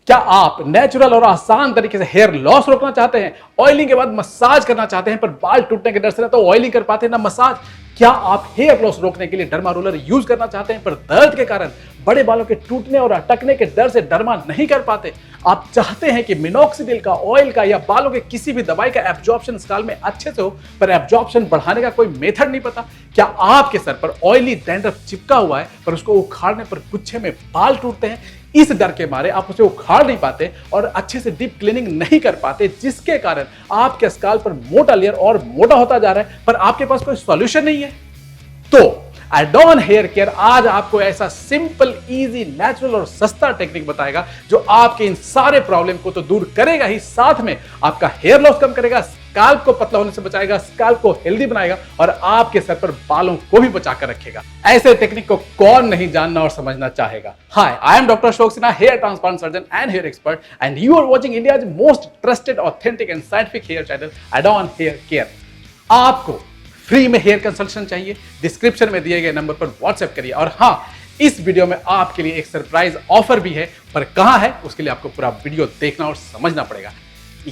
क्या आप नेचुरल और आसान तरीके से हेयर लॉस रोकना चाहते हैं? ऑयलिंग के बाद मसाज करना चाहते हैं पर बाल टूटने के डर से ना तो ऑयलिंग कर पाते हैं ना मसाज। क्या आप हेयर लॉस रोकने के लिए डर्मा रोलर यूज करना चाहते हैं पर दर्द के कारण बड़े बालों के टूटने और अटकने के डर से डर्मा नहीं कर पाते? आप चाहते हैं कि मिनॉक्सिडिल का, ऑयल का या बालों के किसी भी दवाई का एब्जॉर्प्शन स्काल्प में अच्छे से हो पर एब्जॉर्प्शन बढ़ाने का कोई मेथड नहीं पता? क्या आपके सर पर ऑयली डैंड्रफ चिपका हुआ है पर उसको उखाड़ने पर गुच्छे में बाल टूटते हैं? इस डर के मारे आप उसे उखाड़ नहीं पाते और अच्छे से डीप क्लीनिंग नहीं कर पाते, जिसके कारण आपके स्काल्प पर मोटा लेयर और मोटा होता जा रहा है पर आपके पास कोई सॉल्यूशन नहीं है। तो एडॉन हेयर केयर आज आपको ऐसा सिंपल, इजी, नेचुरल और सस्ता टेक्निक बताएगा जो आपके इन सारे प्रॉब्लम को तो दूर करेगा ही, साथ में आपका हेयर लॉस कम करेगा, स्काल्प को पतला होने से बचाएगा, स्काल्प को हेल्दी बनाएगा और आपके सर पर बालों को भी बचा कर रखेगा। ऐसे टेक्निक को कौन नहीं जानना और समझना चाहेगा। Hi, I am doctor Ashok Sinha, hair transplant surgeon and hair expert, and you are watching India's most trusted, authentic and scientific hair channel add on hair care. आपको फ्री में हेयर कंसल्टेशन चाहिए? डिस्क्रिप्शन में दिए गए नंबर पर व्हाट्सएप करिए। और हाँ, इस वीडियो में आपके लिए एक सरप्राइज ऑफर भी है, पर कहां है उसके लिए आपको पूरा वीडियो देखना और समझना पड़ेगा।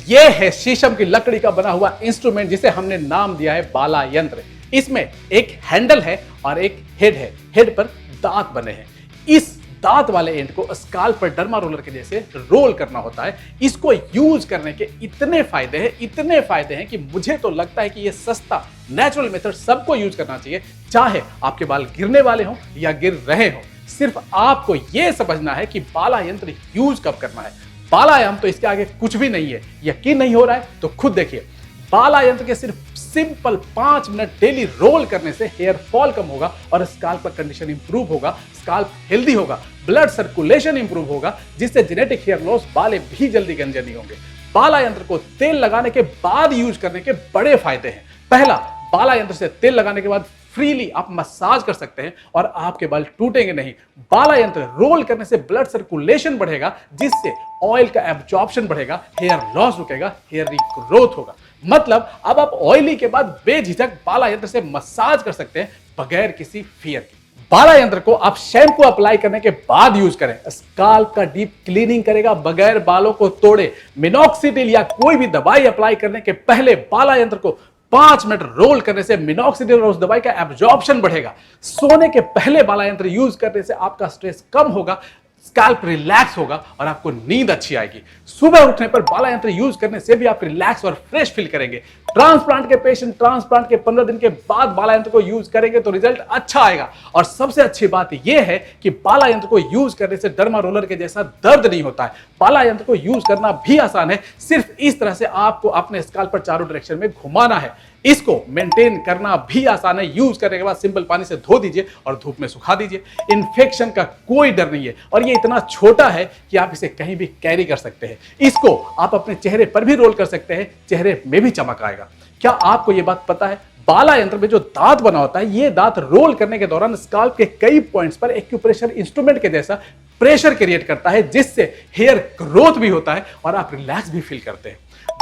यह है शीशम की लकड़ी का बना हुआ इंस्ट्रूमेंट जिसे हमने नाम दिया है बाला यंत्र। इसमें एक हैंडल है और एक हेड है। हेड पर दांत बने हैं। इस दांत वाले एंड को स्काल्प पर डर्मा रोलर के जैसे रोल करना होता है। इसको यूज करने के इतने फायदे हैं कि मुझे तो लगता है कि यह सस्ता नेचुरल मेथड सबको यूज करना चाहिए, चाहे आपके बाल गिरने वाले हों या गिर रहे हों। सिर्फ आपको यह समझना है कि बाला यंत्र यूज कब करना है। बालायाम तो इसके आगे कुछ भी नहीं है। यकीन नहीं हो रहा है तो खुद देखिए। बाला यंत्र के सिर्फ सिंपल 5 मिनट डेली रोल करने से हेयर फॉल कम होगा और स्काल्प का कंडीशन इंप्रूव होगा, स्काल्प हेल्दी होगा, ब्लड सर्कुलेशन इंप्रूव होगा, जिससे जेनेटिक हेयर लॉस वाले भी जल्दी गंजे नहीं होंगे। बाला यंत्र को तेल लगाने के बाद यूज करने के बड़े फायदे हैं। पहला, बाला यंत्र से तेल लगाने के बाद फ्रीली आप मसाज कर सकते हैं और आपके बाल टूटेंगे नहीं। बाला यंत्र रोल करने से ब्लड सर्कुलेशन बढ़ेगा, जिससे ऑयल का एब्जॉर्प्शन बढ़ेगा, हेयर लॉस रुकेगा, हेयर रीग्रोथ होगा। मतलब अब आप ऑयली के बाद बेझिझक बाला यंत्र से मसाज कर सकते हैं बगैर किसी फियर के। बाला यंत्र को आप शैम्पू अप्लाई करने के बाद यूज करें। स्काल्प का डीप क्लीनिंग करेगा बगैर बालों को तोड़े। मिनॉक्सिडिल या कोई भी दवाई अप्लाई करने के पहले बाला यंत्र को 5 मिनट रोल करने से मिनॉक्सिडिल और उस दवाई का एब्जॉर्प्शन बढ़ेगा। सोने के पहले बाला यंत्र यूज करने से आपका स्ट्रेस कम होगा, स्काल्प रिलैक्स होगा और आपको नींद अच्छी आएगी। सुबह उठने पर बाला यंत्र यूज करने से भी आप रिलैक्स और फ्रेश फील करेंगे। ट्रांसप्लांट के पेशेंट ट्रांसप्लांट के 15 दिन के बाद बाला यंत्र को यूज करेंगे तो रिजल्ट अच्छा आएगा। और सबसे अच्छी बात यह है कि बाला यंत्र को यूज करने से डर्मा रोलर के जैसा दर्द नहीं होता है। बाला यंत्र को यूज करना भी आसान है। सिर्फ इस तरह से आपको अपने स्काल्प पर चारों डायरेक्शन में घुमाना है। इसको मेंटेन करना भी आसान है। यूज करने के बाद सिंपल पानी से धो दीजिए और धूप में सुखा दीजिए। इन्फेक्शन का कोई डर नहीं है और ये इतना छोटा है कि आप इसे कहीं भी कैरी कर सकते हैं। इसको आप अपने चेहरे पर भी रोल कर सकते हैं, चेहरे में भी चमक आएगा। क्या आपको यह बात पता है? बाला यंत्र में जो दांत बना होता है, ये दांत रोल करने के दौरान स्काल्प के कई पॉइंट्स पर एक्यूप्रेशर इंस्ट्रूमेंट के जैसा प्रेशर क्रिएट करता है, जिससे हेयर ग्रोथ भी होता है और आप रिलैक्स भी फील करते हैं।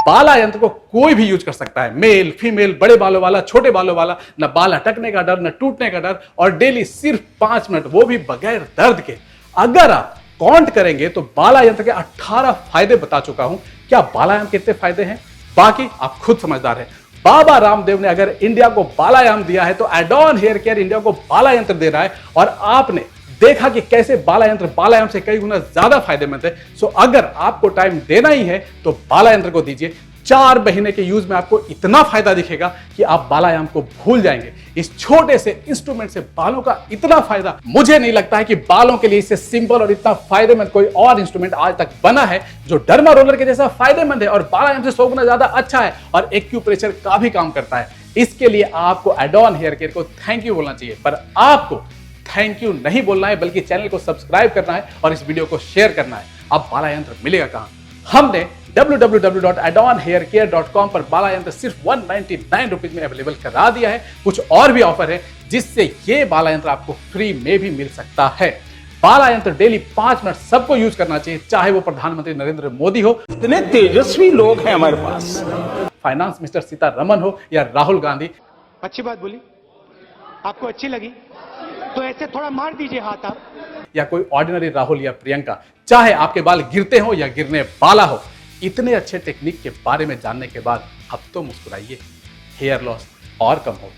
बाला यंत्र को कोई भी यूज कर सकता है, मेल, फीमेल, बड़े बालों वाला, छोटे बालों वाला, न बाल अटकने का डर, न टूटने का डर, और डेली सिर्फ 5 मिनट, वो भी बगैर दर्द के। अगर आप काउंट करेंगे तो बाला यंत्र के 18 फायदे बता चुका हूं। क्या बालायाम कितने फायदे हैं बाकी आप खुद समझदार हैं। बाबा रामदेव ने अगर इंडिया को बालायाम दिया है तो एडॉन हेयर केयर इंडिया को बाला यंत्र दे रहा है। और आपने देखा कि कैसे बाला यंत्र बालायाम से कई गुना ज्यादा फायदेमंद है। सो अगर आपको टाइम देना ही है तो बाला यंत्र को दीजिए। 4 महीने के यूज में आपको इतना फायदा दिखेगा कि आप बालायाम को भूल जाएंगे। इस छोटे से इंस्ट्रूमेंट से बालों का इतना फायदा, मुझे नहीं लगता है कि बालों के लिए इससे सिंपल और इतना फायदेमंद कोई और इंस्ट्रूमेंट आज तक बना है जो डर्मा रोलर के जैसा फायदेमंद है और बालायाम से 100 गुना ज्यादा अच्छा है और एक्यूप्रेशर का भी काम करता है। इसके लिए आपको एडॉन हेयर केयर को थैंक यू बोलना चाहिए, पर आपको थैंक यू नहीं बोलना है बल्कि चैनल को सब्सक्राइब करना है और इस वीडियो को शेयर करना है। अब बाला यंत्र मिलेगा कहां? हमने www.adonhaircare.com पर बाला यंत्र सिर्फ 199 रुपीज में अवेलेबल करा दिया है। कुछ और भी ऑफर है जिससे ये बाला यंत्र आपको फ्री में भी मिल सकता है। बाला यंत्र डेली 5 मिनट सबको यूज करना चाहिए, चाहे वो प्रधानमंत्री नरेंद्र मोदी हो, इतने तेजस्वी लोग हैं हमारे पास, फाइनेंस मिनिस्टर सीतारमण हो या राहुल गांधी। अच्छी बात बोली, आपको अच्छी लगी तो ऐसे थोड़ा मार दीजिए हाथ आप, या कोई ऑर्डिनरी राहुल या प्रियंका, चाहे आपके बाल गिरते हो या गिरने वाला हो, इतने अच्छे टेक्निक के बारे में जानने के बाद अब तो मुस्कुराइए, हेयर लॉस और कम हो।